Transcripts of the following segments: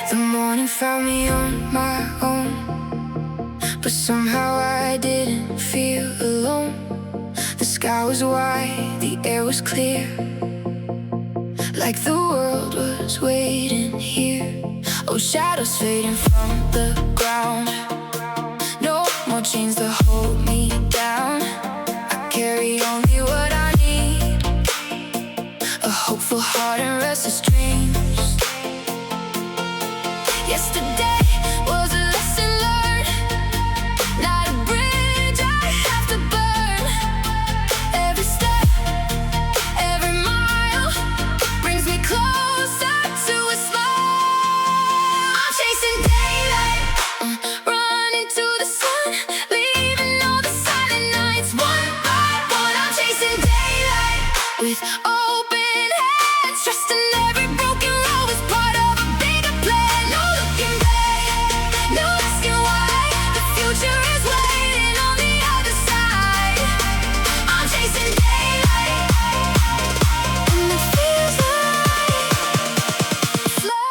The morning found me on my own, but somehow I didn't feel alone. The sky was white, the air was clear, like the world was waiting here. Oh, shadows fading from the ground, no more chains to hold me down. I carry only what I need, a hopeful heart and restless dreams. Yesterday was a lesson learned, not a bridge I have to burn. Every step, every mile brings me closer to a smile. I'm chasing daylight, running to the sun, leaving all the silent nights one by one. I'm chasing daylight with open hands, trusting every broken road was part of a bigger plan. No looking back, no asking why. The future is waiting on the other side. I'm chasing daylight, and it feels like flying.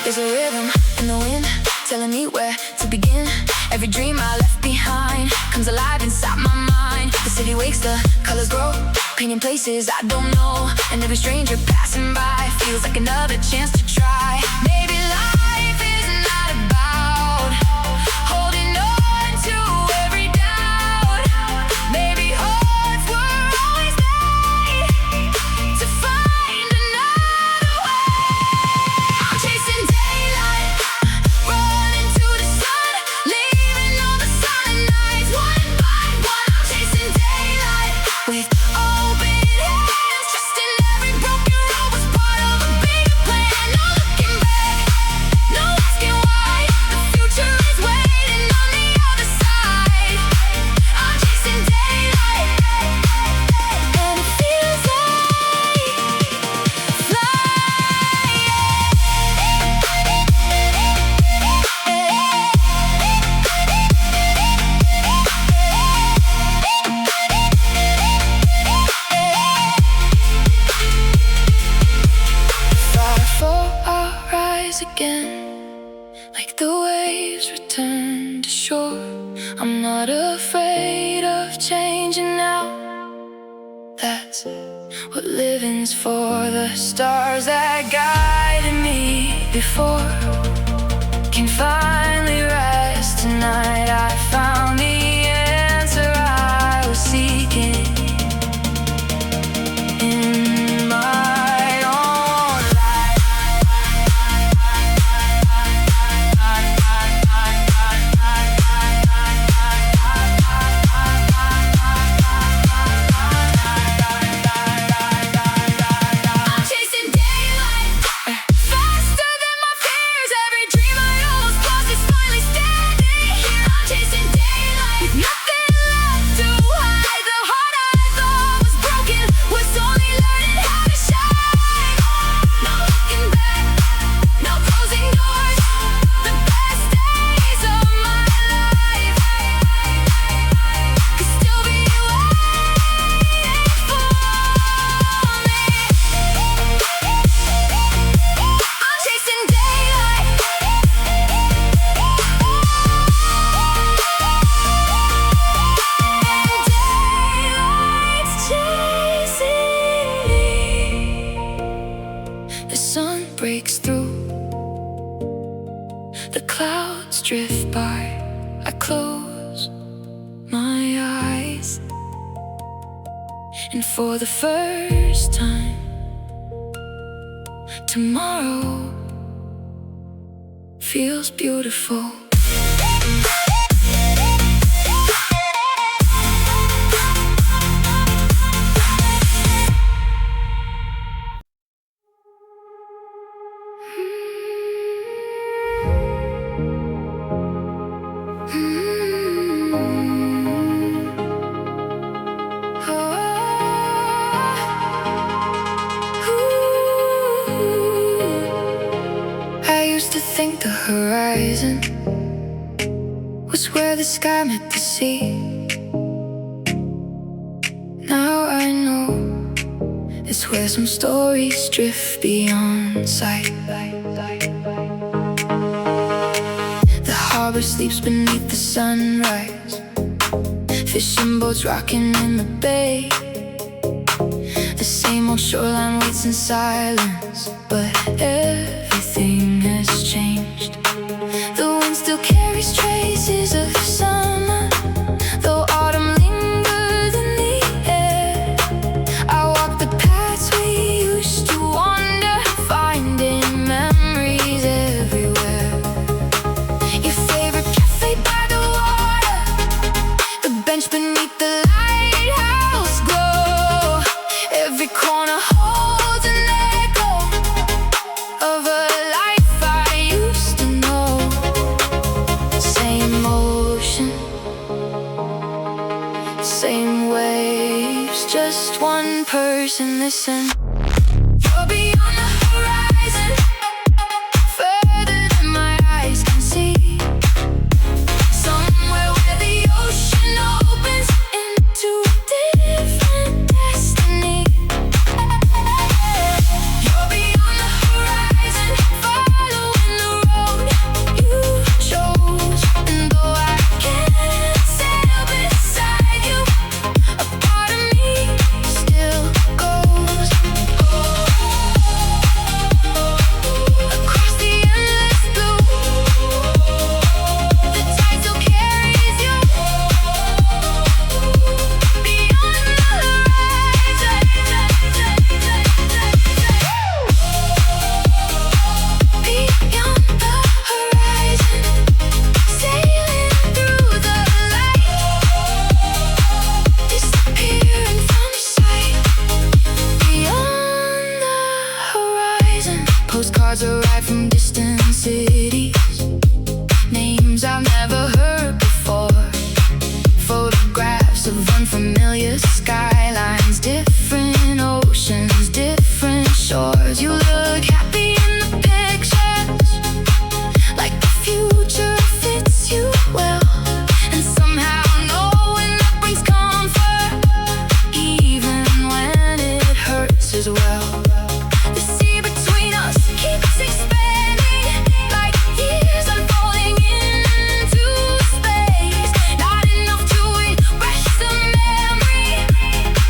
There's a rhythm in the wind, telling me where to begin. Every dream I left behind comes alive inside my mind. The city wakes, the colors grow, painting places I don't know. And every stranger passing by feels like another chance to try. Maybe life is not about holding on to every doubt. Maybe hearts were always made to find another way. I'm chasing daylight, running to the sun, leaving all the silent nights one by one. I'm chasing daylight with open hands, trusting every broken road was part of a bigger plan. No looking back, no asking why. The future is waiting on the other side. I'm chasing daylight, and it feels like fire for our rise again, like the waves return to shore. I'm not afraid of changing now. That's what living's for. The stars that guided me before can finally rest tonight. I found the answer I was seeking in my own life. I'm chasing daylight, faster than my fears. Every dream I almost lost is finally standing here. I'm chasing daylight, with nothing left to hide. The heart I thought was broken was only learning how to shine. No looking back, no closing doors. The best days of my life could still be waiting for me. I'm chasing daylight, and daylight's chasing me. The sun breaks through, the clouds drift by. I close my eyes, and for the first time, tomorrow feels beautiful. I used to think the horizon was where the sky met the sea. Now I know it's where some stories drift beyond sight. The harbor sleeps beneath the sunrise, fishing boats rocking in the bay. The same old shoreline waits in silence, but everything has changed. The wind still carries traces of summer, though autumn lingers in the air. I walk the paths we used to wander, finding memories everywhere. Your favorite cafe by the water, the bench beneath the lighthouse glow. Every corner holds an echo of a life I used to know. Same ocean, same waves, just one person listen. You're beyond the horizon, further than my eyes can see. Somewhere where the ocean opens into a different destiny. You're beyond the horizon, following the road you chose. And though I can't sail beside you, a part of me still goes across the endless blue. The tide still carries you beyond the horizon. Beyond the horizon, sailing through the light, disappearing from sight. Beyond the horizon, postcards arrive from distant cities, names I've never heard before. Photographs of unfamiliar skylines, different oceans, different shores. You look happy in the pictures, like the future fits you well. And somehow knowing that brings comfort, even when it hurts as well. The sea between us keeps expanding, like years unfolding into space. Not enough to erase the memory,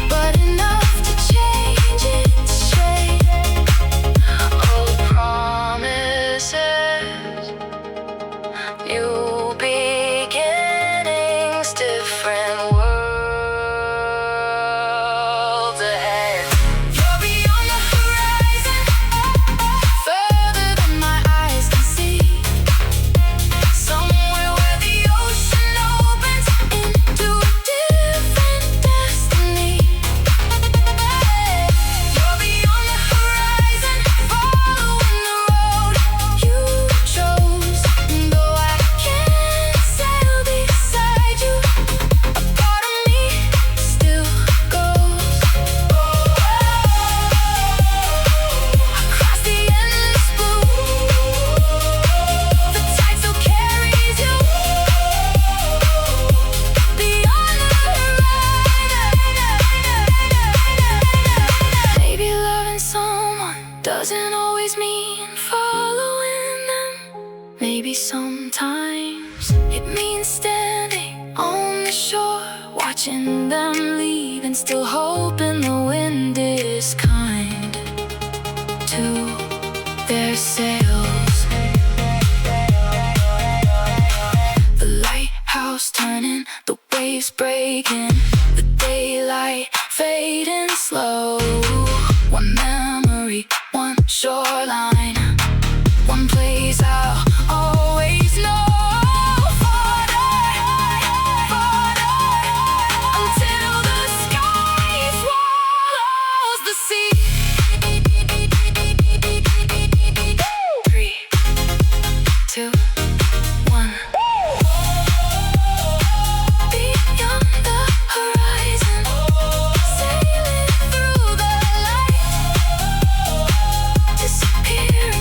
but enough to change its shape. Old promises, new beginnings, different worlds ahead. You're beyond the horizon, further than my eyes can see. Somewhere where the ocean opens into a different destiny. You're beyond the horizon, following the road you chose. And though I can't sail beside you, a part of me still goes across the endless blue. The tide still carries you beyond the horizon. Maybe loving someone doesn't always mean following them. Maybe sometimes it means standing on the shore, watching them leave and still hoping the wind is kind to their sails. The lighthouse turning, the waves breaking, the daylight fading slow. One memory, one shoreline, one place I'll always know. Until the sky swallows the sea. 3, 2, 1. Beyond the horizon, sailing through the light, disappearing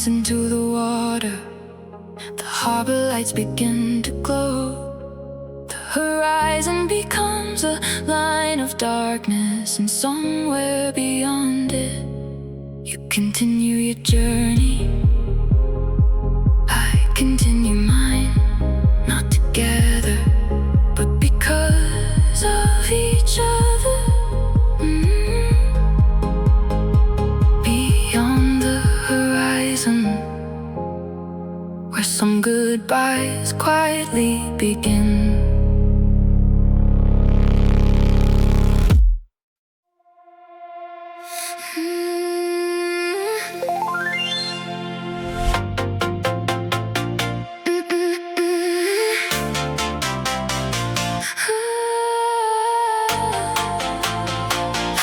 into the water. The harbor lights begin to glow. The horizon becomes a line of darkness, and somewhere beyond it, you continue your journey. I continue mine, not together, but because of each other. Beyond the horizon, where some goodbyes quietly begin.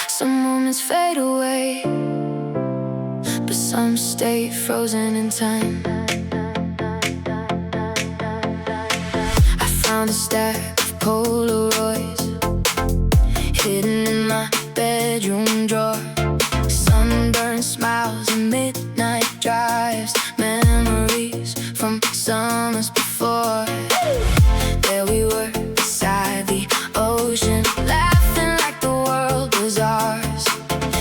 Some moments fade away, but some stay frozen in time. I found a stack of Polaroids hidden in my bedroom drawer. Sunburned smiles and midnight drives, memories from summers before. There we were beside the ocean, laughing like the world was ours,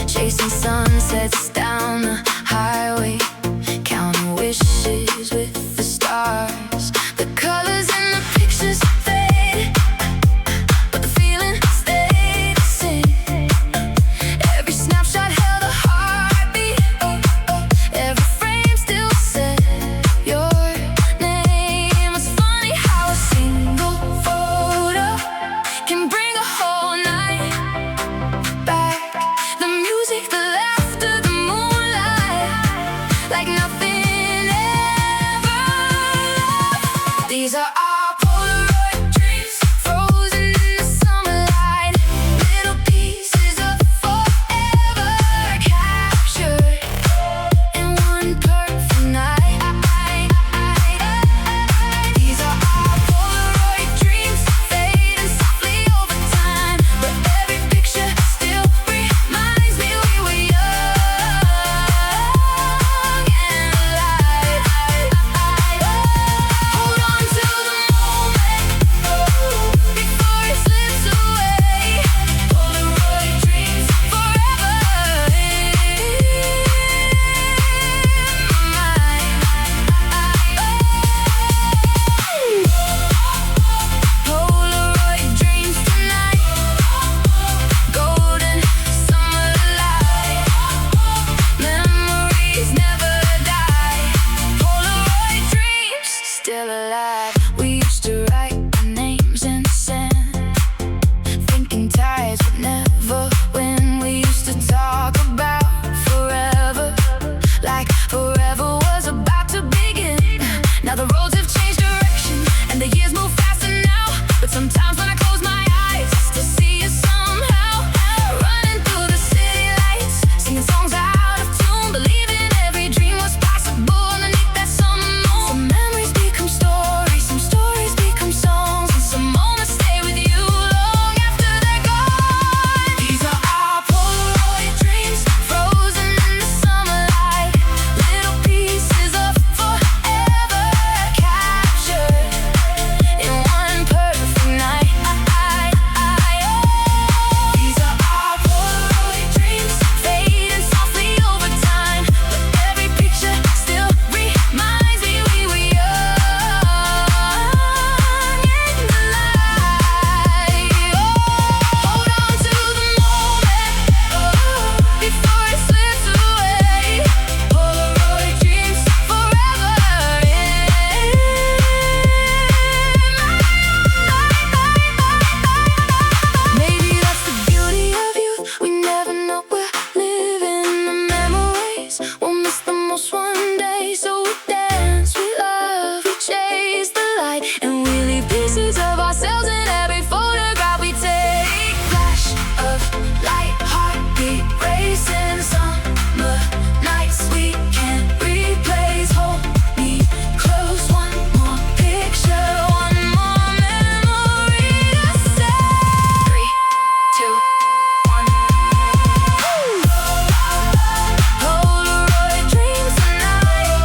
chasing sunsets down the highway, counting wishes with the stars. The colors in the pictures fade, but the feeling stayed the same. Every snapshot held a heartbeat, every frame still said your name. It's funny how a single photo can bring a whole night back. The music, the laughter, the moonlight, like nothing ever left. These are our Polaroid dreams, frozen in the summer light. Little pieces of forever captured in one perfect night. These are our Polaroid dreams, fading softly over time, but every picture still reminds me we were young and alive. Hold on to the moment before it slips away. Polaroid dreams forever in my mind. Polaroid dreams tonight, golden summer light. Memories never die. Polaroid dreams still alive. We used to write our names in sand, thinking tides would never win. We used to talk about forever, like forever was about to begin. Now the roads have changed direction, and the years move faster now. But sometimes when I close my eyes, I still see you somehow, running through the city lights, singing songs out of tune, believing every dream was possible underneath that summer moon. Some memories become stories, some stories become songs, and some moments stay with you long after they're gone. These are our Polaroid dreams, frozen in the summer light. Little pieces of forever captured in one perfect night. These are our Polaroid dreams, fading softly over time, but every picture still reminds me we were young and alive. Hold on to the moment before it slips away. Polaroid dreams forever in maybe that's the beauty of youth. We never know we're living the memories. We'll miss the most one day, so we dance, we love, we chase the light, and we leave pieces of ourselves in every photograph we take. Flash of light, heartbeat racing, summer nights we can't replace. Hold me close, one more picture, one more memory to say. 3, 2, 1. Polaroid dreams tonight,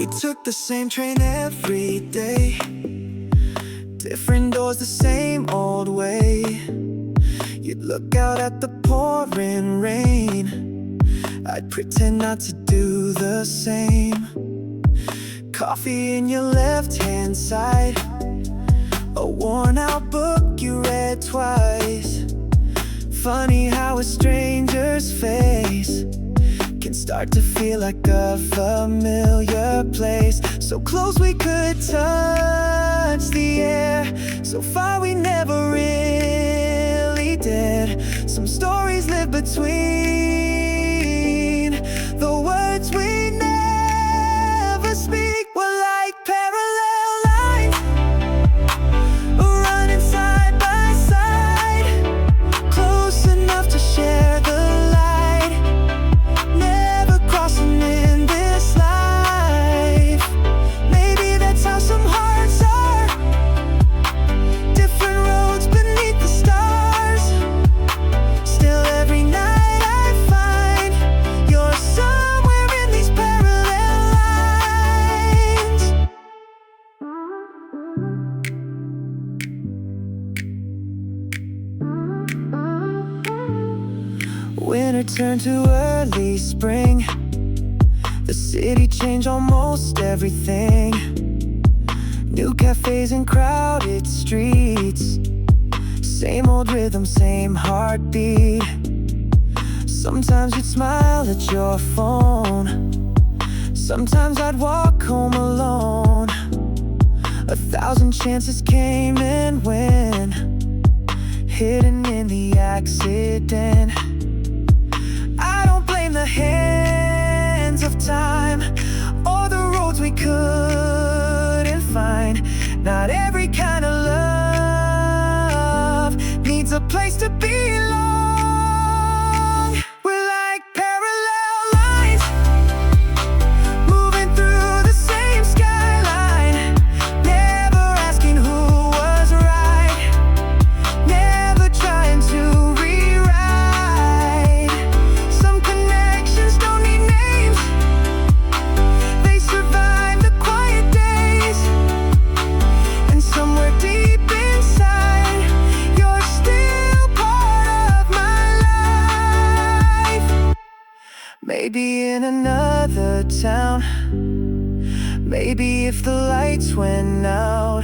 We took the same train every day, different doors, the same old way. You'd look out at the pouring rain, I'd pretend not to do the same. Coffee in your left-hand side, a worn-out book you read twice. Funny how a stranger's face can start to feel like a familiar place. So close we could touch the air, so far we never really did. Some stories live between the words we never speak. We're like parallel lines, running side by side, close enough to share the light, never crossing in this life. Maybe that's how some hearts are, different roads beneath the stars. Still every night I find you're somewhere in these parallel lines. Winter turned to early spring, the city changed almost everything. New cafes and crowded streets, same old rhythm, same heartbeat. Sometimes you'd smile at your phone, sometimes I'd walk home alone. 1,000 chances came and went, hidden in the accident. I don't blame the hands of time or the roads we couldn't find. Not every kind of love needs a place to belong. We're like parallel lines, moving through the same skyline, never asking who was right, never trying to rewrite. Some connections don't need names, they survive the quiet days. And somewhere deep inside, you're still part of my life. Maybe in another town, maybe if the lights went out,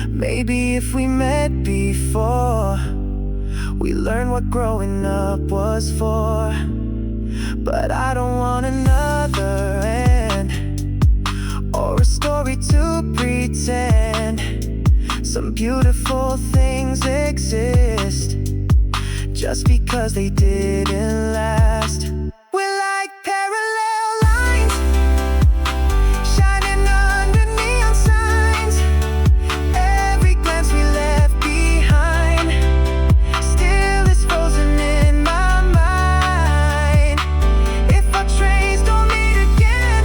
maybe if we met before, we learned what growing up was for. But I don't want another end, or a story to pretend. Some beautiful things exist just because they didn't last. We're like parallel lines, shining under neon signs. Every glance we left behind still is frozen in my mind. If our trains don't meet again,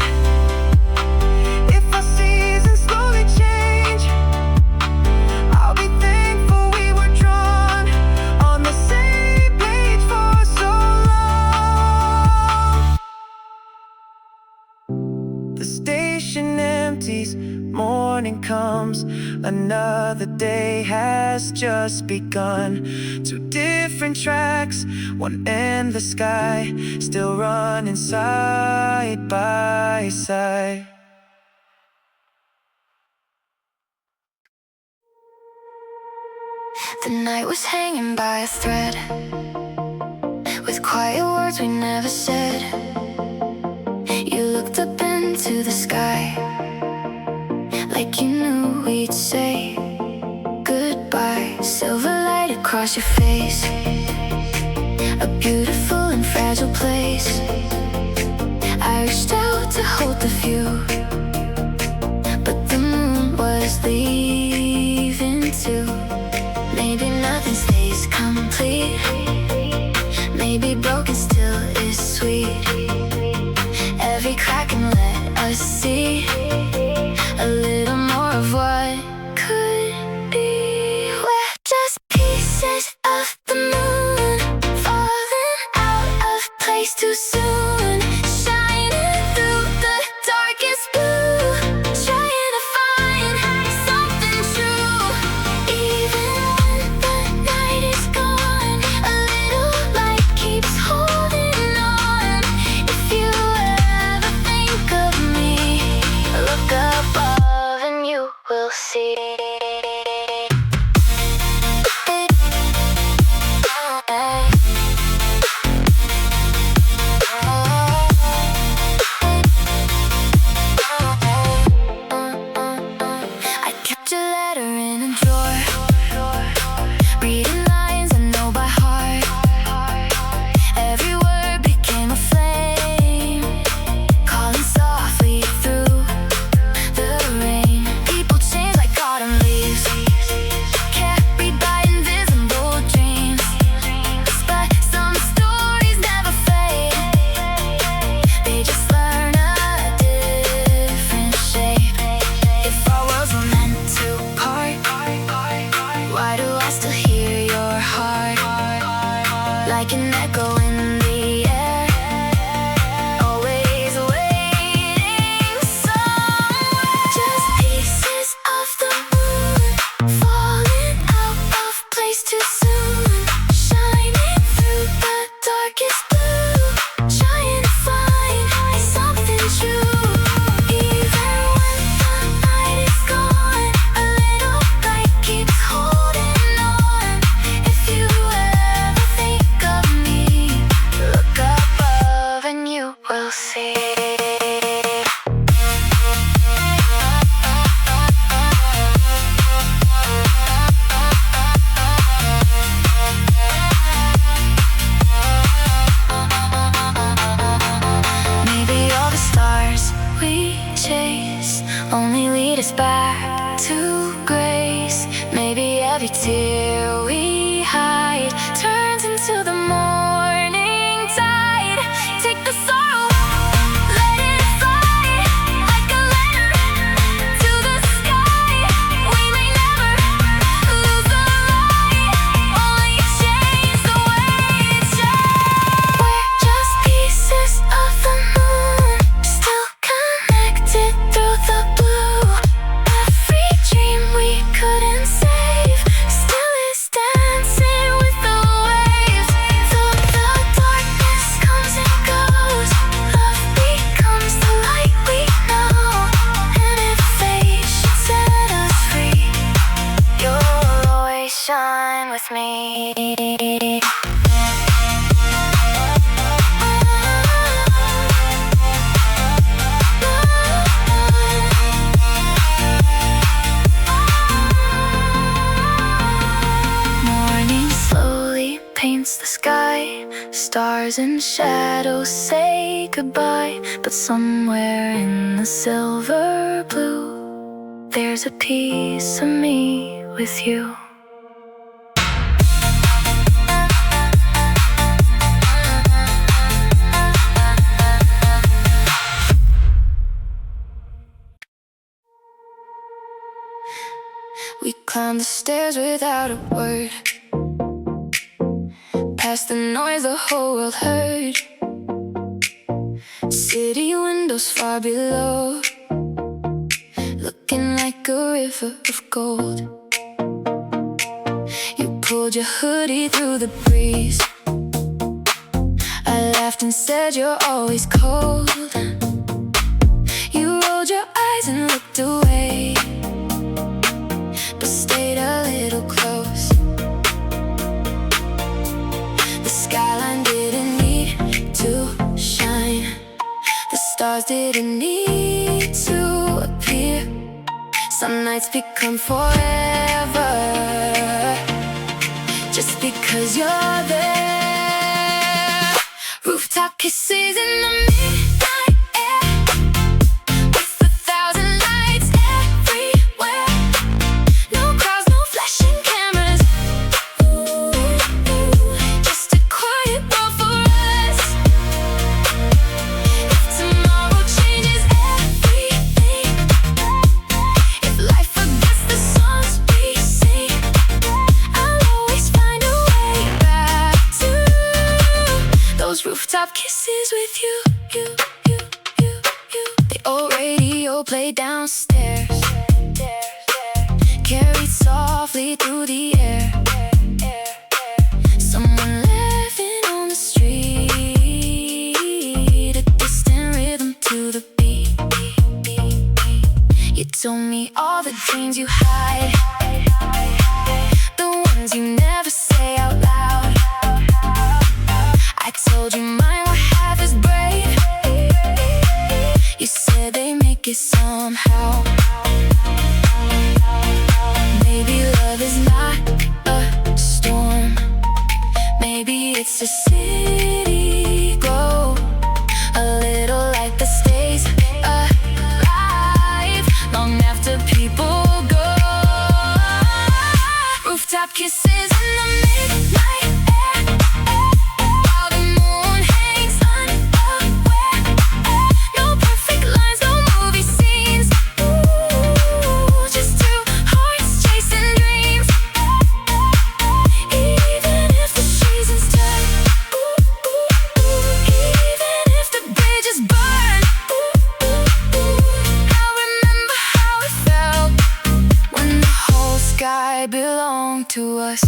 if our seasons slowly change, I'll be thankful we were drawn on the same page for so long. The station empties, morning comes, another day has just begun. Two different tracks, one in the sky, still running side by side. The night was hanging by a thread, with quiet words we never said. You looked up into the sky, like you knew we'd say goodbye. Silver light across your face, a beautiful and fragile place. I reached out to hold the view, but the moon was leaving too. Maybe nothing stays complete, maybe broken still is sweet. Every crack can let us see a little more of what could be. We're just pieces of the moon, falling out of place too soon, shining through the darkest blue. see. I kept your letter in a drawer, reading lines I know by heart. Every word became a flame, calling softly through the rain. People change like autumn leaves, carried by invisible dreams. But some stories never fade, they just learn a different shape. If our worlds were meant to part, why do I still hear your heart? Like an echo in the air, always waiting somewhere. Just pieces of the moon, falling out of place too soon, shining through the darkest blue, trying to find something true. Even when the night is gone, a little light keeps holding on. If you ever think of me, look above and you will see. Maybe all the stars we chase only lead us back to grace. Maybe every tear we hide turns into the morning tide. Take the sorrow, let it fly like a letter to the sky. We may never lose the light, only change the way it shines. We're just pieces of the moon, still connected through the blue. Every dream we couldn't save still is dancing with the waves. Though the darkness comes and goes, love becomes the light we know. And if fate should set us free, you'll always shine with me. Morning slowly paints the sky, stars and shadows say goodbye. But somewhere in the silver blue, there's a piece of me with you. We climbed the stairs without a word, past the noise the whole world heard. City windows far below, looking like a river of gold. You pulled your hoodie through the breeze, I laughed and said you're always cold. You rolled your eyes and looked away, but stayed a little close. The skyline didn't need to shine, the stars didn't need to appear. Some nights become forever just because you're there. Rooftop kisses in the midnight air, with 1,000 lights everywhere. No crowds, no flashing cameras, just a quiet world for us. If tomorrow changes everything, if life forgets the songs we sing, I'll always find a way back to those rooftop kisses with you. The old radio played downstairs, carried softly through the air. Someone laughing on the street, a distant rhythm to the beat. You show me all the dreams you hide, the ones you never say out loud. I told you mine were half as brave. You said they make it somehow. Maybe love is not a storm. Maybe it's a city glow, a little light that stays alive long after people go. Rooftop kisses in the midnight air, while the moon hangs unaware. No perfect lines, no movie scenes. Ooh, just two hearts chasing dreams. Even if the seasons turn, even if the bridges burn. I remember how it felt when the whole sky belonged to us.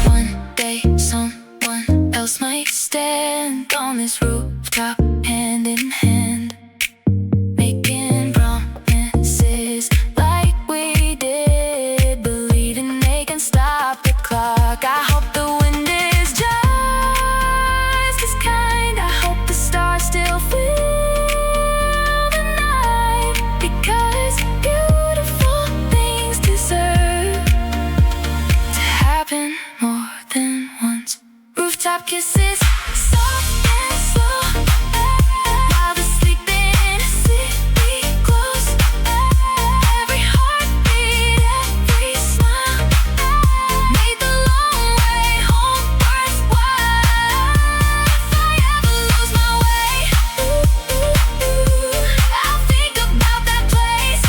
One day someone else might stand on this rooftop, hand in hand, making promises like we did, believing they can stop the clock. I hope the wind is just as kind. I hope the stars still fill the night, because beautiful things deserve to happen more than once. Rooftop kisses, soft and slow, while the sleeping city glows. Every heartbeat, every smile made the long way home worthwhile. If I ever lose my way, I'll think about that place.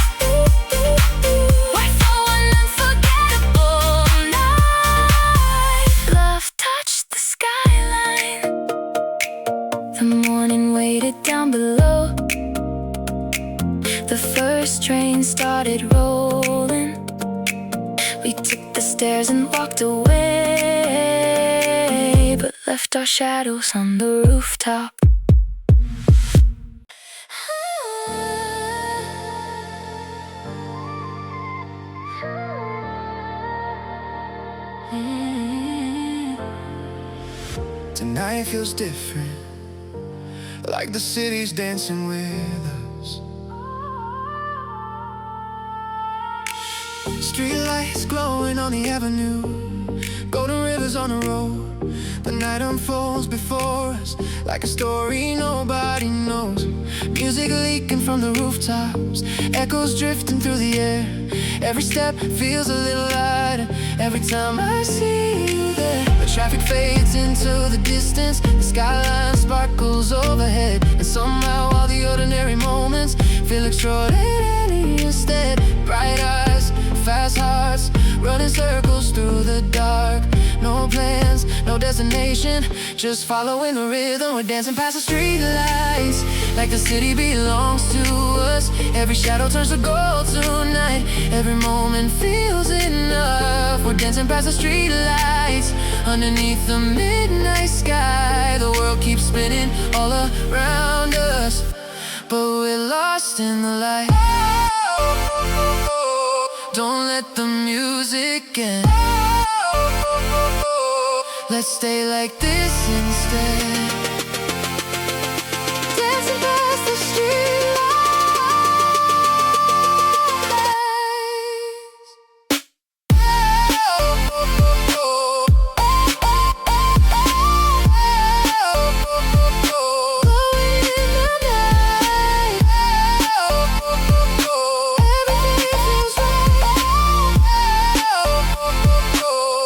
Wait for one unforgettable night. Love touched the skyline. The morning waited down below. The first train started rolling. We took the stairs and walked away, but left our shadows on the rooftop. Tonight feels different, like the city's dancing with us. Streetlights glowing on the avenue, golden rivers on the road. The night unfolds before us like a story nobody knows. Music leaking from the rooftops, echoes drifting through the air. Every step feels a little lighter every time I see you there. The traffic fades into the distance, the skyline sparkles overhead, and somehow all the ordinary moments feel extraordinary instead. Bright eyes, fast hearts, running circles through the dark. No plans, no destination, just following the rhythm. We're dancing past the street lights, like the city belongs to us. Every shadow turns to gold tonight, every moment feels enough. We're dancing past the street lights, underneath the midnight sky. The world keeps spinning all around us, but we're lost in the light. Don't let the music end. Let's stay like this instead. Dancing past the street lights. Glowing in the night. Everything feels right.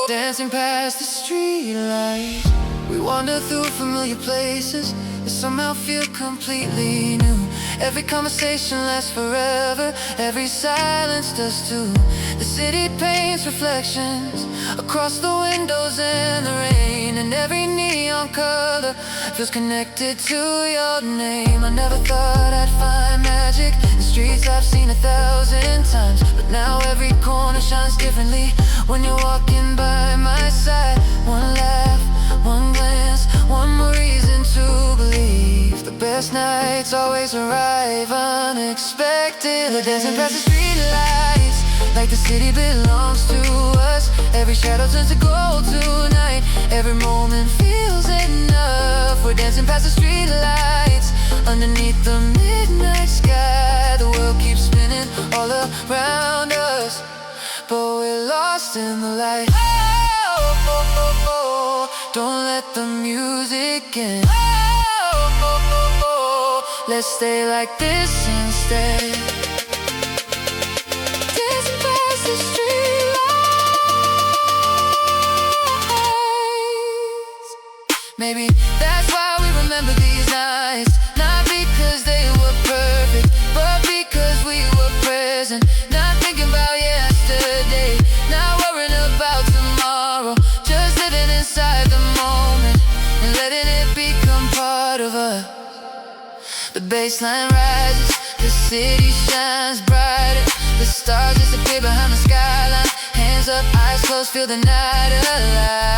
Dancing past the street lights. We wander through familiar places that somehow feel completely new. Every conversation lasts forever, every silence does too. The city paints reflections across the windows and the rain, and every neon color feels connected to your name. I never thought I'd find magic in streets I've seen 1,000 times, but now every corner shines differently when you're walking by my side. One laugh, one glance, one more reason to believe. The best last nights always arrive unexpected. We're dancing past the street lights like the city belongs to us. Every shadow turns to gold tonight. Every moment feels enough. We're dancing past the street lights underneath the midnight sky. The world keeps spinning all around us, but we're lost in the light. Oh, oh, oh, oh. Don't let the music end. Oh, oh, oh, oh. Let's stay like this instead. Dancing past the street lights. Maybe that's why we remember these nights. Not because they were perfect, but because we were present. Not thinking about yesterday, not worrying about tomorrow. Just living inside the moment and letting it become part of us. The baseline rises, the city shines brighter. The stars disappear behind the skyline. Hands up, eyes closed, feel the night alive.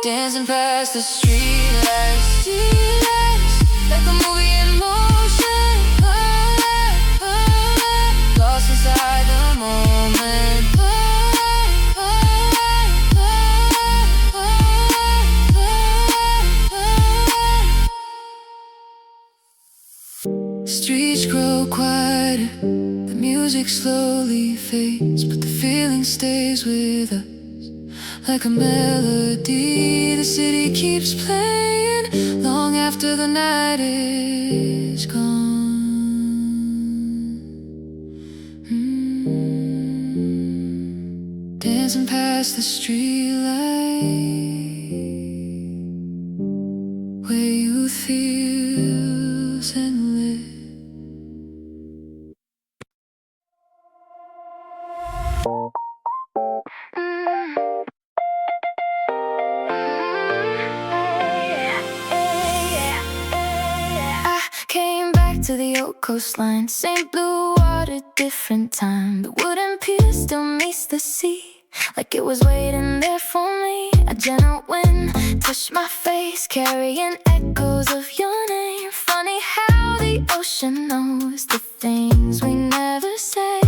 Dancing past the street lights, like a movie in motion. Lost inside the moment. Streets grow quieter, the music slowly fades, but the feeling stays with us. Like a melody, the city keeps playing long after the night is gone. Dancing past the street light, where youth feels endless. To the old coastline, same blue water, different time. The wooden pier still meets the sea, like it was waiting there for me. A gentle wind touched my face, carrying echoes of your name. Funny how the ocean knows the things we never say.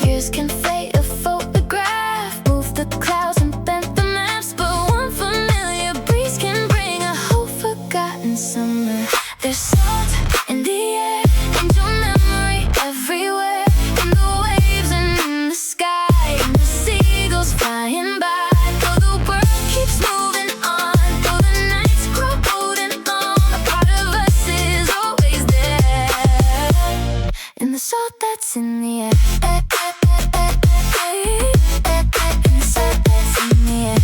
Years can fade a photograph, move the clouds and bend the maps, but one familiar breeze can bring a whole forgotten summer. There's salt in the air, and your memory everywhere, in the waves and in the sky, and the seagulls flying by. Though the world keeps moving on, though the nights grow cold and long, a part of us is always there, in the salt that's in the air. In the salt that's in the air.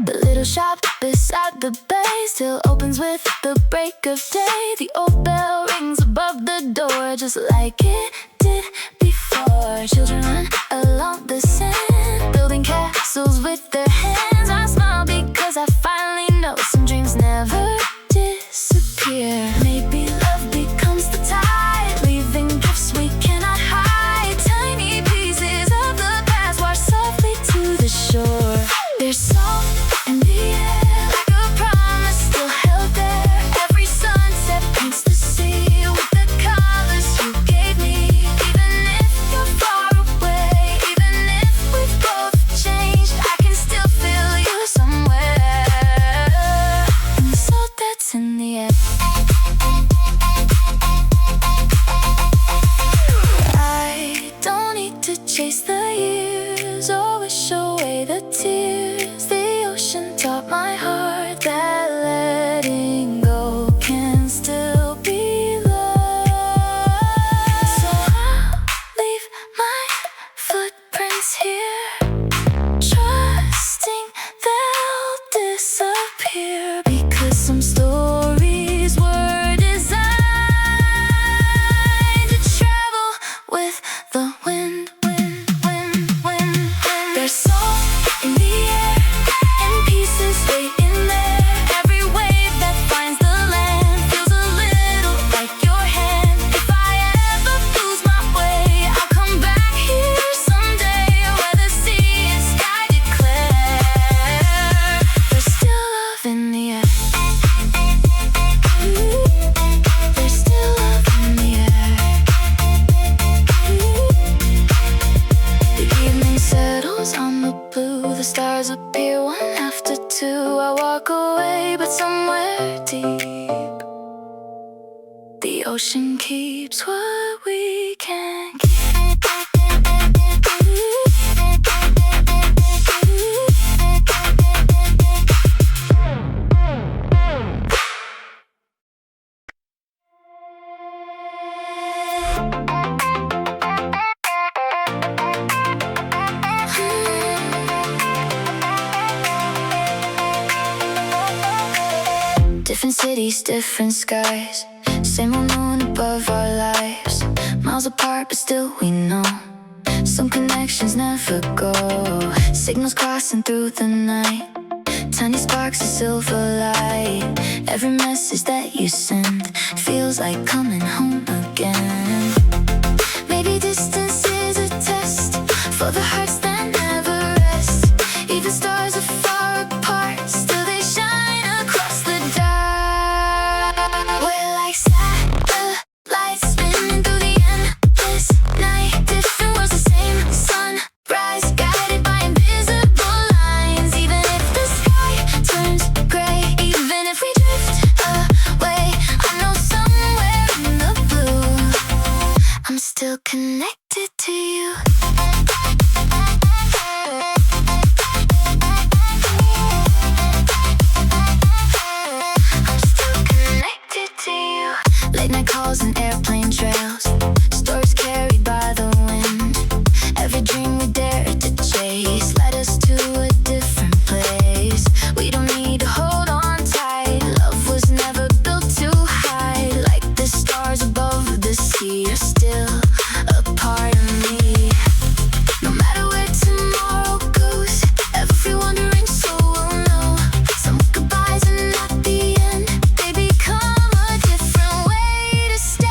The little shop beside the bay still opens with the break of day. The old bell rings above the door, just like it did before. Children run along the sand, building castles with their hands. I smile because I finally know some dreams never disappear. Maybe love becomes the tide, leaving gifts we cannot hide. Tiny pieces of the past wash softly to the shore. There's salt in the air, like a promise still held there. Every sunset paints the sea with the colors you gave me. Even if you're far away, even if we've both changed, I can still feel you somewhere, in the salt that's in the air. I don't need to chase the years or wish away the tears. The ocean taught my heart that letting go can still be love. So I'll leave my footprints here, trusting they'll disappear, because some stories but somewhere deep, the ocean keeps what we can't keep. Different cities, different skies, same old moon above our lives. Miles apart but still we know some connections never go. Signals crossing through the night, tiny sparks of silver light. Every message that you send feels like coming home again. Maybe distance is a test for the hearts that never rest. Even stars are far apart, still they shine across the dark. We're like satellites spinning through the endless night. Different worlds, the same sunrise, guided by invisible lines. Even if the sky turns gray, even if we drift away, I know somewhere in the blue I'm still connected to you. I'm still connected to you. Late night calls and airplane trails, stories carried by the wind. Every dream we dared to chase led us to a different place. We don't need to hold on tight, love was never built to hide. Like the stars above the sea, you're still a part of me. No matter where tomorrow goes, every wandering soul will know some goodbyes and at the end they become a different way to stay.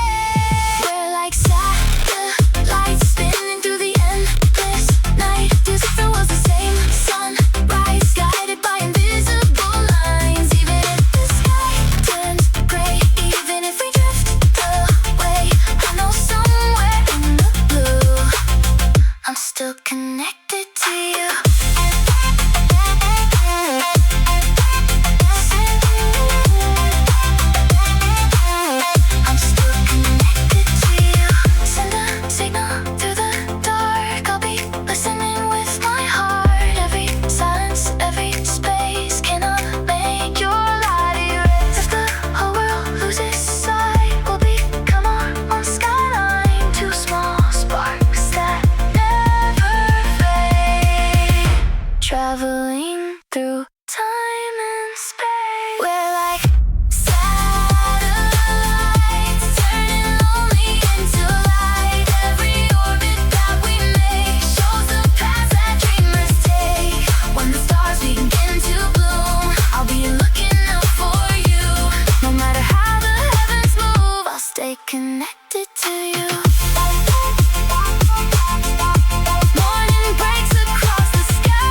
We're like satellites spinning through the endless night. Different worlds, the same sunrise, guided by invisible lines. Even if the sky turns gray, even if we drift away, I know somewhere in the blue I'm still connected to you. I'm still connected to you. Send a signal through the dark, I'll be listening with my heart. Every silence, every space cannot make your light erase. If the whole world loses sight, we'll become our own skyline. Two small sparks that never fade, traveling through time and space. We're like satellites, turning lonely into light. Every orbit that we make shows the paths that dreamers take. When the stars begin to bloom, I'll be looking out for you. No matter how the heavens move, I'll stay connected to you. Morning breaks across the sky,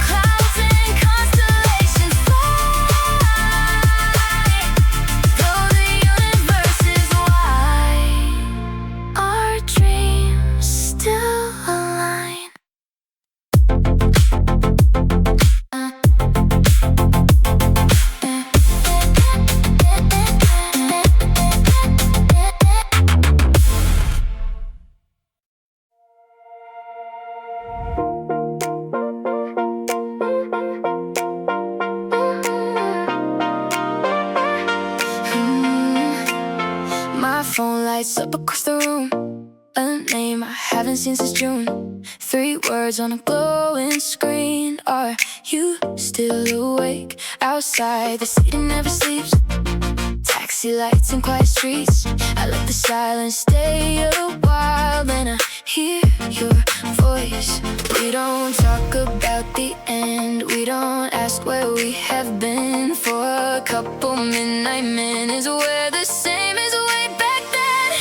clouds and constellations fly. Though the universe is wide, our dreams still align. My phone lights up across the room, a name I haven't seen since June. 3 words on a glowing screen. Are you still awake? Outside, the city never sleeps. Taxi lights and quiet streets, I let the silence stay a while. Then I hear your voice. We don't talk about the end, we don't ask where we have been. For a couple midnight minutes, we're the same as way back then.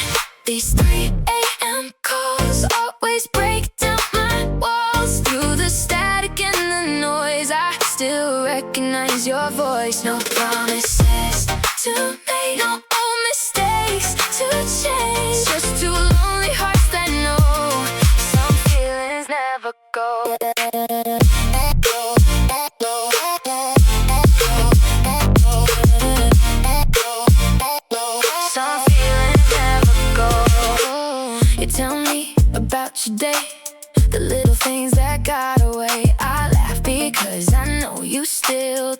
These 3 a.m. calls always break down my walls. Through the static and the noise, I still recognize your voice. No promises to make, no old mistakes to change. Just 2 lonely hearts that know some feelings never go.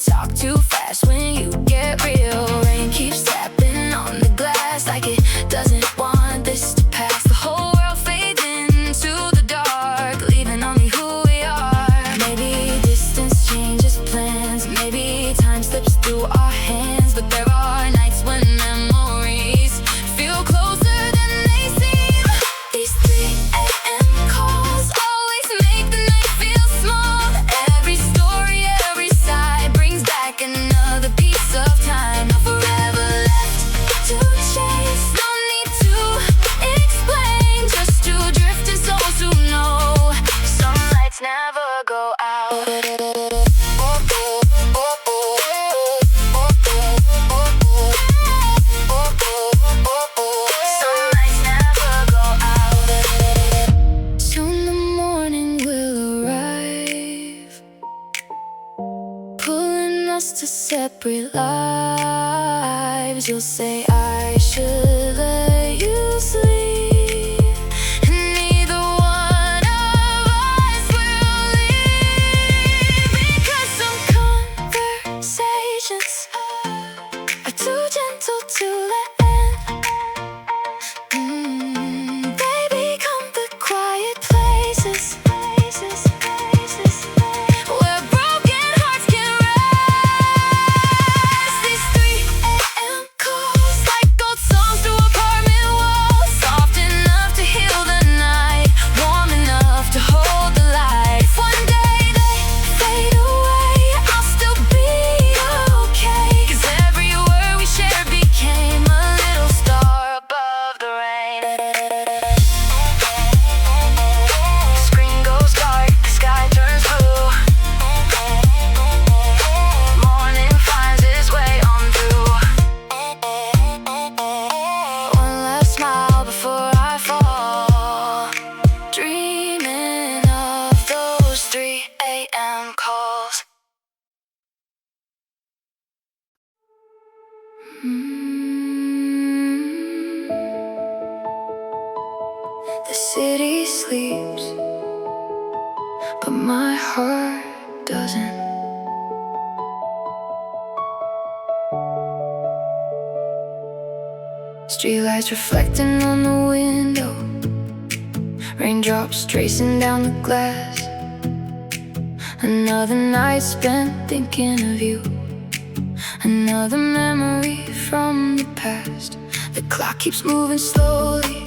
talk too fast when you get real. Rain keeps tapping on the glass like it doesn't want this to pass. The whole world fades into the dark, leaving only who we are. Maybe distance changes plans, maybe time slips through our hands, but there are nights when memories feel closer than they seem. These 3 a.m. calls always make the night feel small. Every story, every sigh brings back another piece of time. No forever left to chase, no need to explain, just two drifting souls who know some lights never go out. Some lights never go out. Soon the morning will arrive, pulling us to separate lives. You'll say I should let you sleep, and neither one of us will leave, because some conversations are too gentle to let end. They become the quiet places where broken hearts can rest. These 3 a.m. calls like old songs through apartment walls, soft enough to heal the night, warm enough to hold the light. If one day they fade away, I'll still be okay, 'cause every word we shared became a little star above the rain. The screen goes dark, the sky turns blue. Morning finds its way on through. One last smile before I fall, dreaming of those 3 a.m. calls. The city sleeps, but my heart doesn't. Streetlights reflecting on the window, raindrops tracing down the glass. Another night spent thinking of you, another memory from the past. The clock keeps moving slowly,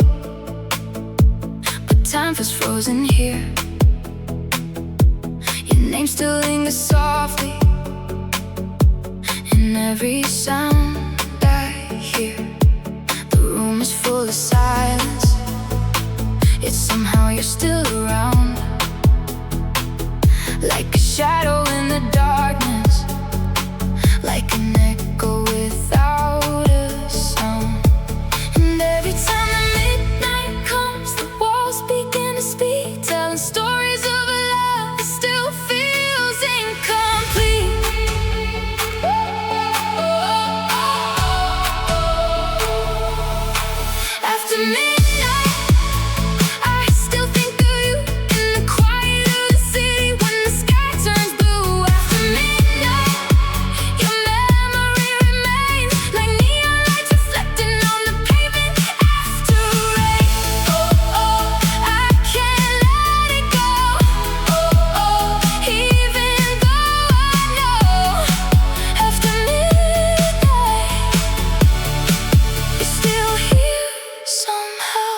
but time feels frozen here. Your name still lingers softly in every sound I hear. The room is full of silence, yet somehow you're still around, like a shadow in the darkness, like an echo without a sound. And every time the midnight comes, the walls begin to speak, telling stories of a love that still feels incomplete. After midnight, I still think of you in the quiet of the city when the sky turns blue. After midnight, your memory remains like neon lights reflecting on the pavement after rain. I can't let it go. Even though I know after midnight, you're still here somehow.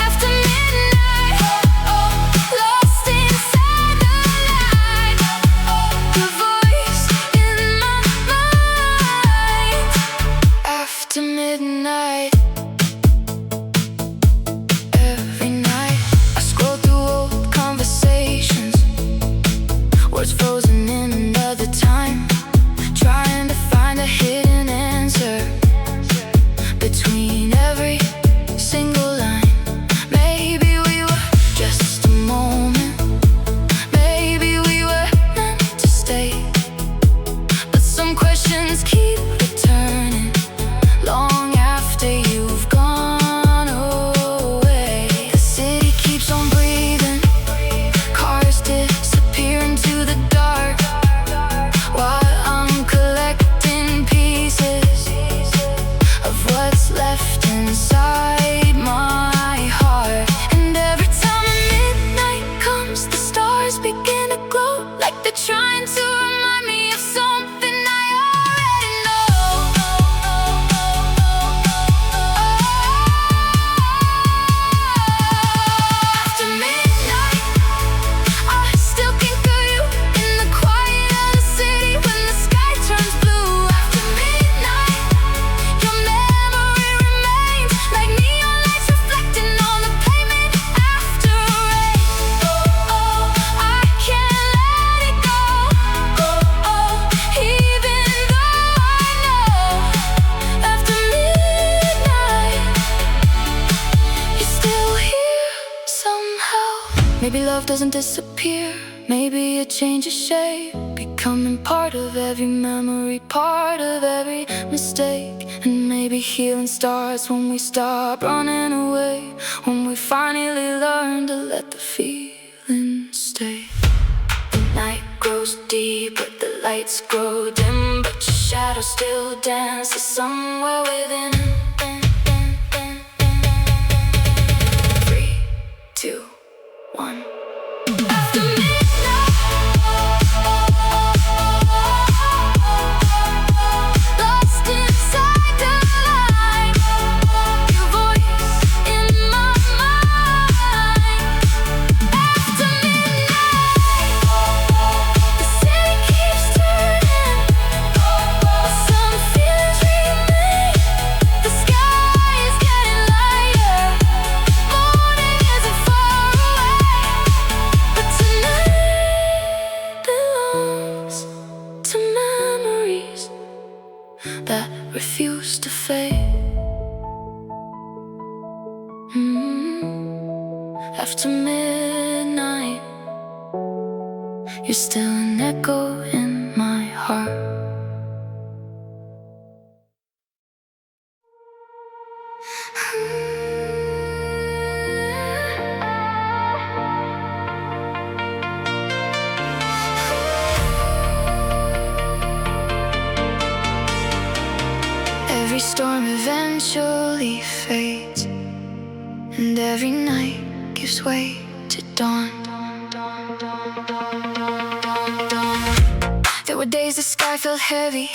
After midnight, lost inside the light, your voice in my mind. After midnight, every night I scroll through old conversations, words frozen in another time, trying to find a hidden answer between every single line. Maybe we were just a moment, maybe we were meant to stay, but some questions keep returning long after you've gone away. The city keeps on breathing, cars disappear into the Maybe love doesn't disappear, maybe it changes shape, becoming part of every memory, part of every mistake. And maybe healing starts when we stop running away, when we finally learn to let the feeling stay. The night grows deep, but the lights grow dim, but your shadow still dances somewhere within. 3, 2, 1. After midnight, lost inside the light, your voice in my mind. After midnight, the city keeps turning, some feelings remain. The sky is getting lighter, morning isn't far away, but tonight belongs to memories that refuse to fade. After midnight, you're still an echo in my heart. Every storm eventually fades, and every night gives way to dawn. There were days the sky felt heavy,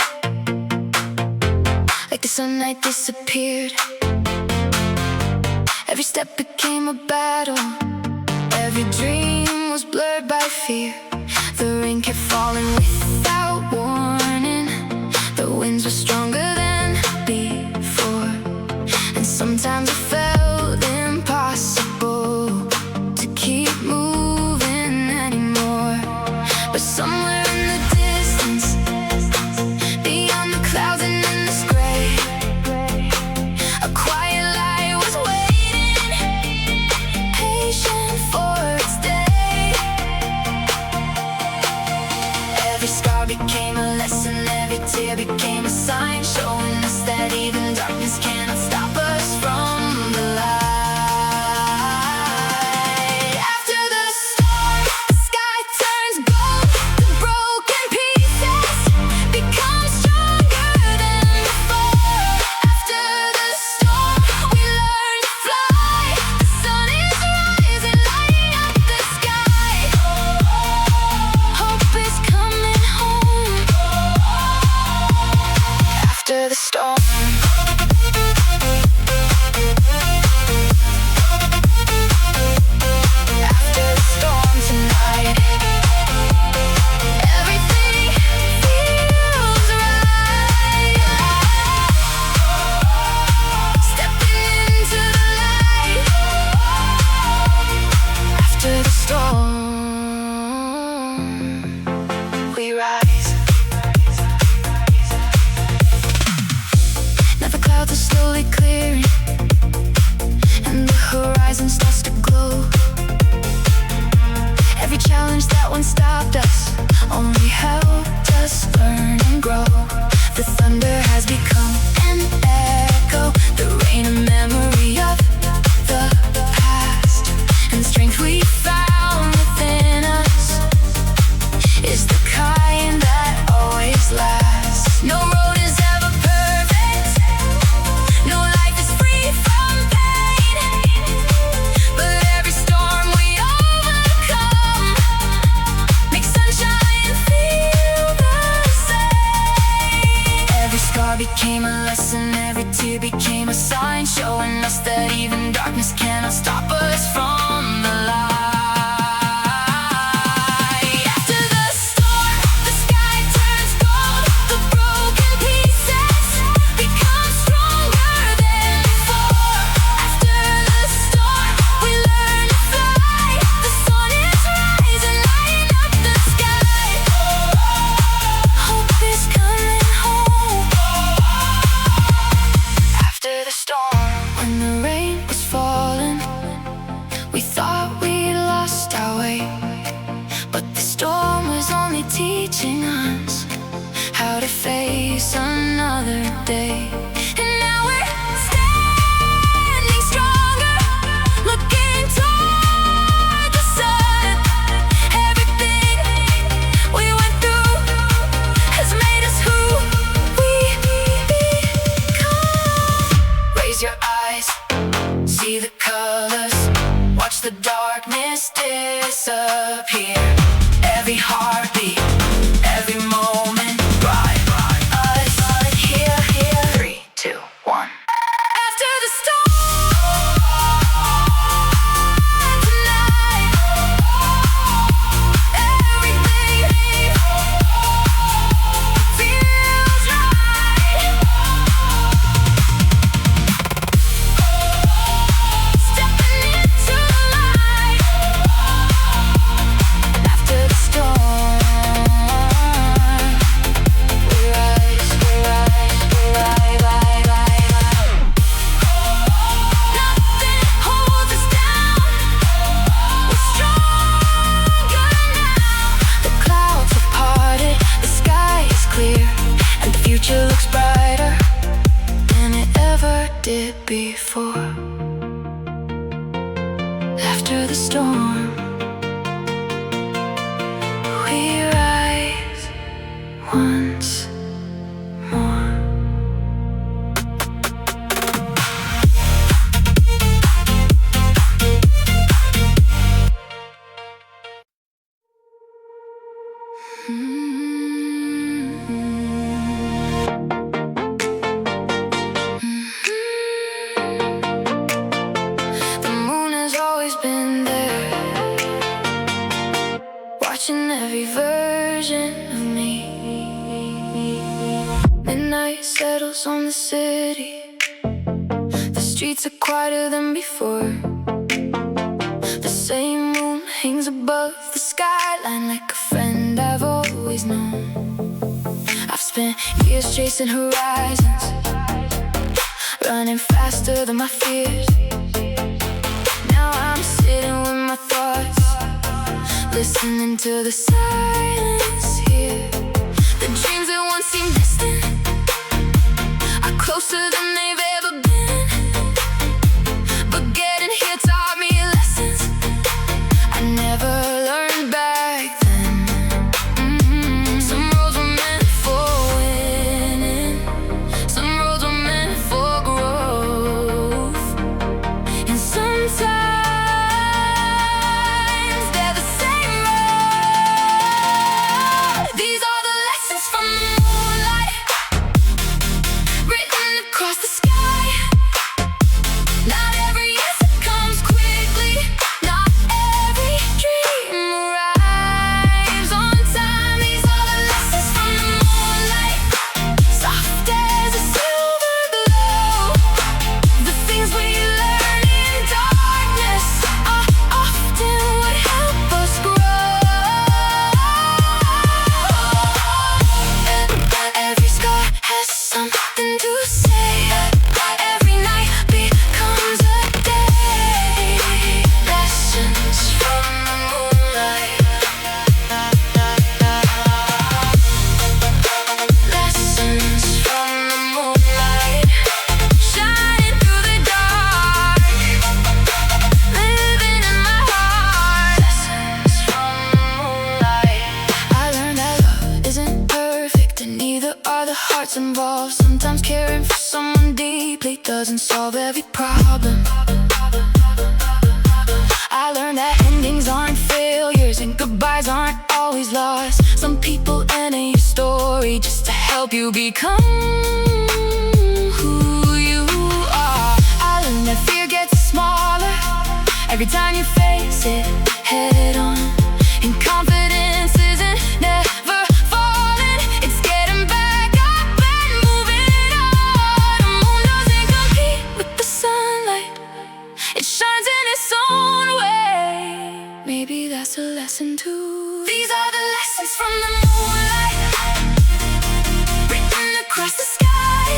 like the sunlight disappeared. Every step became a battle, every dream was blurred by fear. The rain kept falling without warning, the winds were stronger than before, and sometimes it felt impossible to keep moving anymore. But somewhere in the distance, beyond the clouds and endless gray, a quiet light was waiting, patient for its day. Every scar became a lesson, every tear became a sign, showing us that even darkness cannot stop us from the light. After the storm, the sky turns gold, the broken pieces become stronger than before. After the storm, we learn to fly, the sun is rising, lighting up the sky. Hope is coming home. After the storm, after the storm tonight, everything feels right. Stepping into the light. After the storm, we rise. Now the clouds are slowly clearing, and the horizon starts to glow. Every challenge that once stopped us only helped us learn and grow. The thunder has become an echo, the rain a memory of the past, and the strength we found within us teaching us how to face another day. And now we're standing stronger, looking toward the sun. Everything we went through has made us who we become. Raise your eyes, see the colors, watch the darkness disappear. Every heartbeat, every moment, bright us here. 3, 2, 1. After the storm tonight, everything feels right. Stepping into the light. After the storm, we rise, we rise, we rise, rise, rise, rise. Nothing holds us down. We're stronger now. The clouds have parted, the sky is clear, and the future looks brighter than it ever did before. After the storm, we rise once more. The moon has always been there, watching every version of me. Midnight settles on the city. The streets are quieter than before. The same moon hangs above the skyline like a friend I've always known. I've spent years chasing horizons, running faster than my fears. Now I'm sitting with my thoughts, listening to the silence here. The dreams that once seemed distant are closer than they've ever been. But getting here taught me lessons I never learned back then. Some roads were meant for winning, some roads were meant for growth, and sometimes they're the same road. These are the lessons from the moonlight, written across the sky. Not every answer comes quickly, not every dream arrives on time. These are the lessons from the moonlight, soft as a silver glow. The things we learn in darkness are often what help us grow. Every scar has something to say. Every night becomes a day. Lessons from the moonlight. Lessons from the moonlight. Shining through the dark, living in my heart. Lessons from the moonlight. I learned that love isn't perfect, and neither are the hearts involved. Sometimes caring for someone deeply doesn't solve every problem. I learned that endings aren't failures and goodbyes aren't always lost. Some people end your story just to help you become who you are. I learned that fear gets smaller every time you face it head on. And confidence isn't never falling, it's getting back up and moving on. The moon doesn't compete with the sunlight, it shines in its own way. Maybe that's a lesson too. These are the lessons from the moonlight, written across the sky.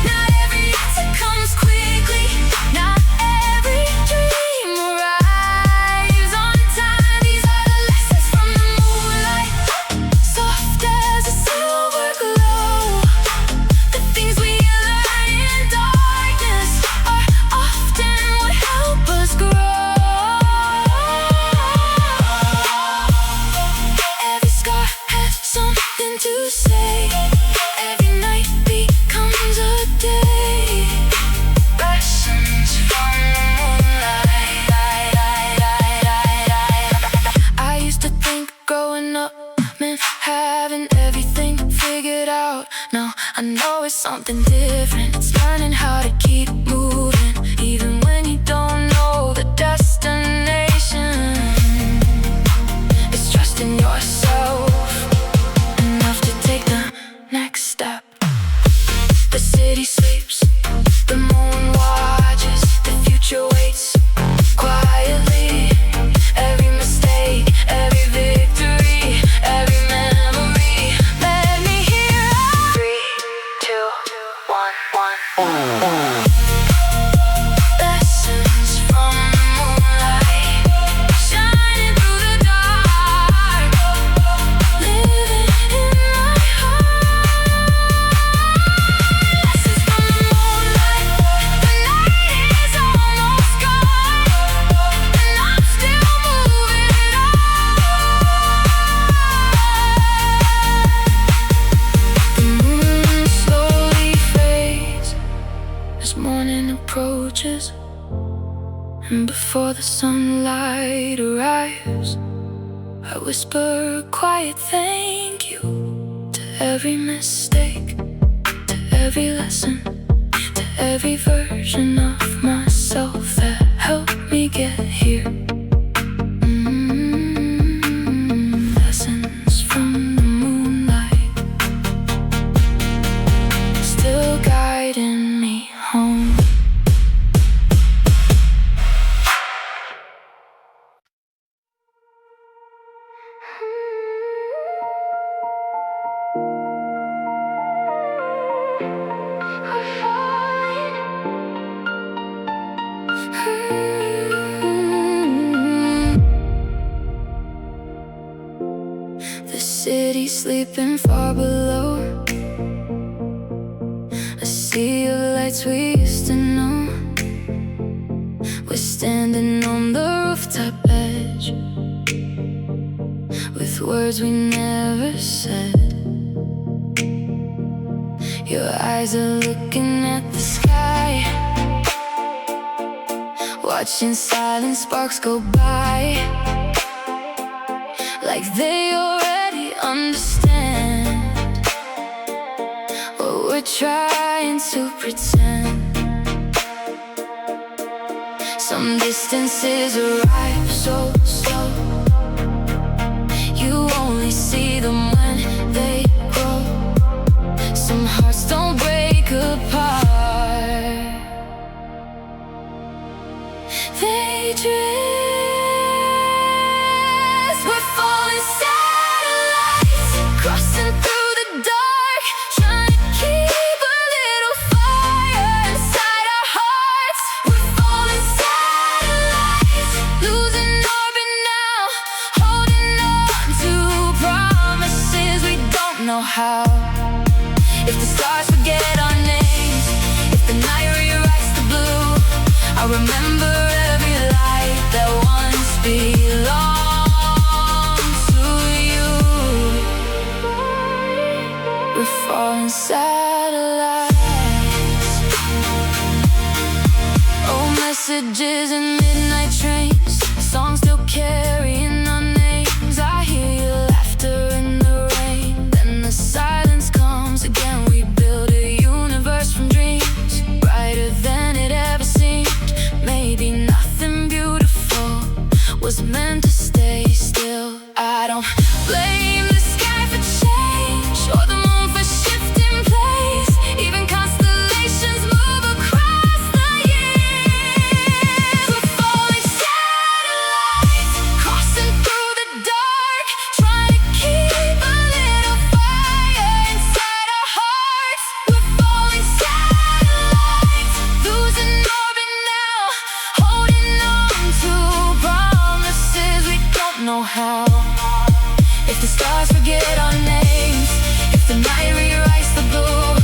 Not every answer comes quickly, not every dream arrives on time. These are the lessons from the moonlight, excitement, having everything figured out. Now I know it's something different. It's learning how to keep moving, even when you don't know the destination. It's trusting yourself enough to take the next step. The city sleeps, the moon watches, the future waits quietly. Every mistake, every victory, every memory. Let me hear a 3, 2, 1, 1. Lessons from the moonlight, shining through the dark, living in my heart. Lessons from the moonlight, the night is almost gone, and I'm still moving it on. The moon slowly fades as morning approaches, and before the sunlight arrives, I whisper a quiet thank you to every mistake, to every lesson, to every version of myself that helped me get here. Lessons from the moonlight, still guiding me home. The city sleeping far below, a sea of lights we used to know. We're standing on the rooftop edge with words we never said. Your eyes are looking at the sky, watching silent sparks go by, like they already understand what we're trying to pretend. Some distances arrive so slow, you only see them when they grow. Some hearts don't break apart, they drift. We're falling satellites, crossing through the dark, trying to keep a little fire inside our hearts. We're falling satellites, losing orbit now, holding on to promises we don't know how. If the stars forget our names, if the night rewrites the blue, I'll remember every light that once belonged to you. We're falling satellites, old messages and midnight trains, songs still carrying our names. I hear your laughter in the rain, then the silence comes again. We build a universe from dreams, brighter than it ever seemed. Maybe nothing beautiful was meant to stay still. I don't blame the sky for change, or the moon for shifting place. Even constellations move across the years. We're falling satellites, crossing through the dark, trying to keep a little fire inside our hearts. We're falling satellites, losing orbit now, holding on to promises we don't know how. If the stars forget our names, if the night rewrites the blue,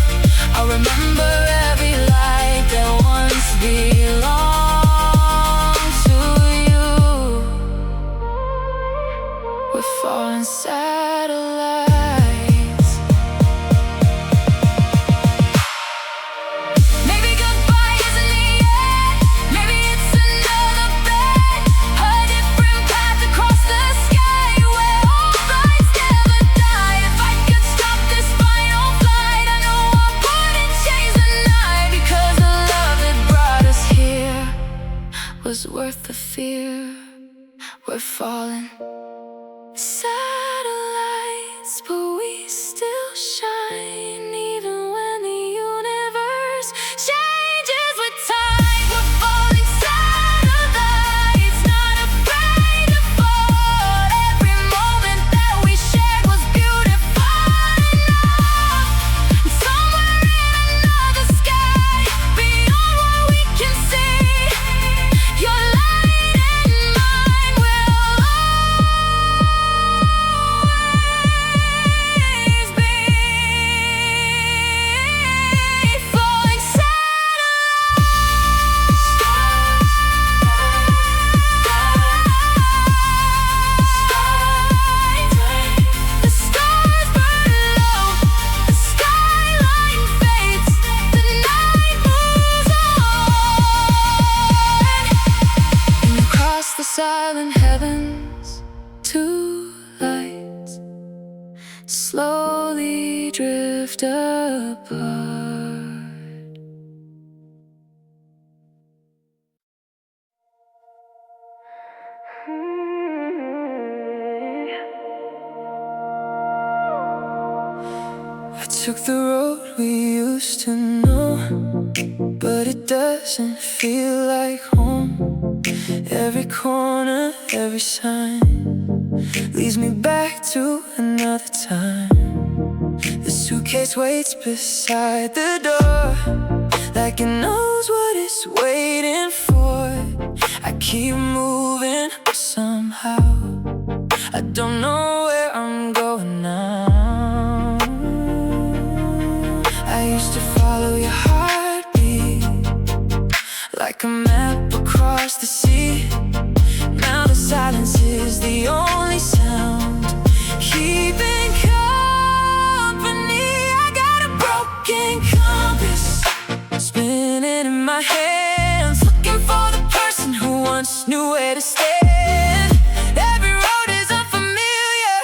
I'll remember every light that once belonged to you. We're falling satellites. Maybe goodbye isn't the end, maybe it's another bed, a different path across the sky where all lights never fear. We're falling satellites, but we still shine, even when the universe changes with time. We're falling satellites, not afraid to fall. Every moment that we shared was beautiful enough. Somewhere in another sky, beyond what we can see, your light and mine will always be falling satellites. The stars burn low, the skyline fades, the night moves on. And across the silent heavens, two lights slowly drift apart. I took the road we used to know, but it doesn't feel like home. Every corner, every sign leads me back to another time. The suitcase waits beside the door, like it knows what it's waiting for. I keep moving, but somehow I don't know where I'm going now. I used to follow your heartbeat like a map across the sea. Now the silence is the only sound keeping company. I got a broken compass spinning in my hands, looking for the person who once knew where to stand. Every road is unfamiliar,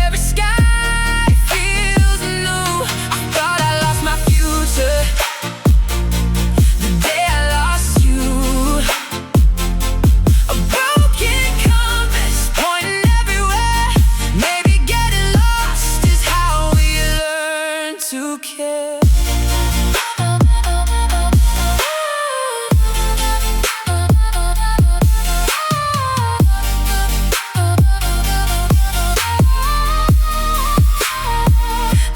every sky feels new. I thought I lost my future the day I lost you. A broken compass pointing everywhere. Maybe getting lost is how we learn to care.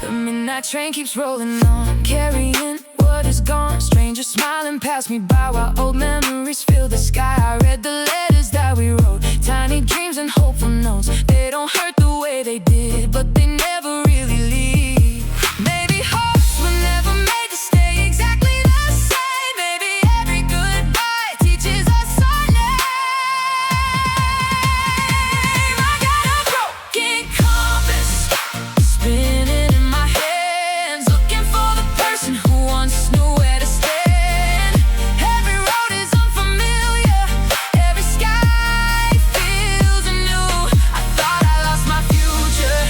The midnight train keeps rolling on, carrying what is gone. Strangers smiling past me by while old memories fill the sky. I read the letters that we wrote, tiny dreams and hopeful notes. They don't hurt the way they did, but they never really leave. Maybe hearts were never made to stay exactly the same. Maybe every goodbye teaches us our name. I got a broken compass spinning in my hands, looking for the person who once knew where to stand. Every road is unfamiliar, every sky feels anew. I thought I lost my future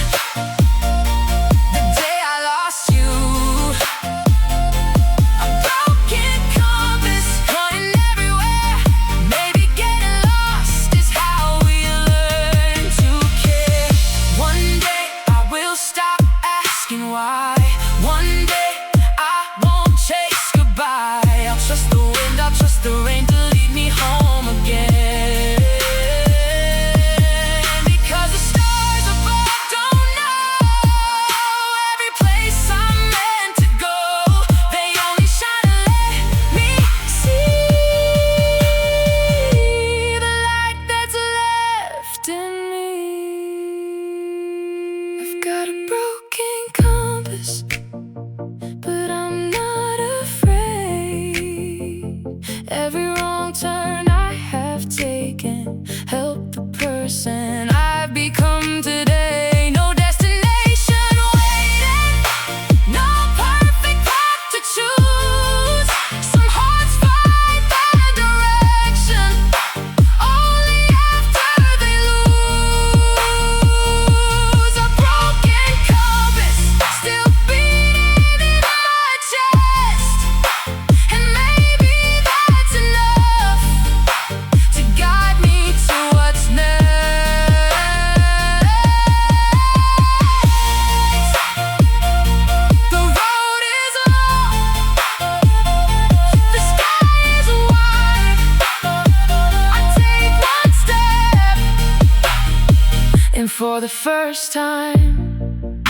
for the first time.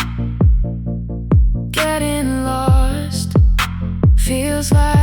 Getting lost feels like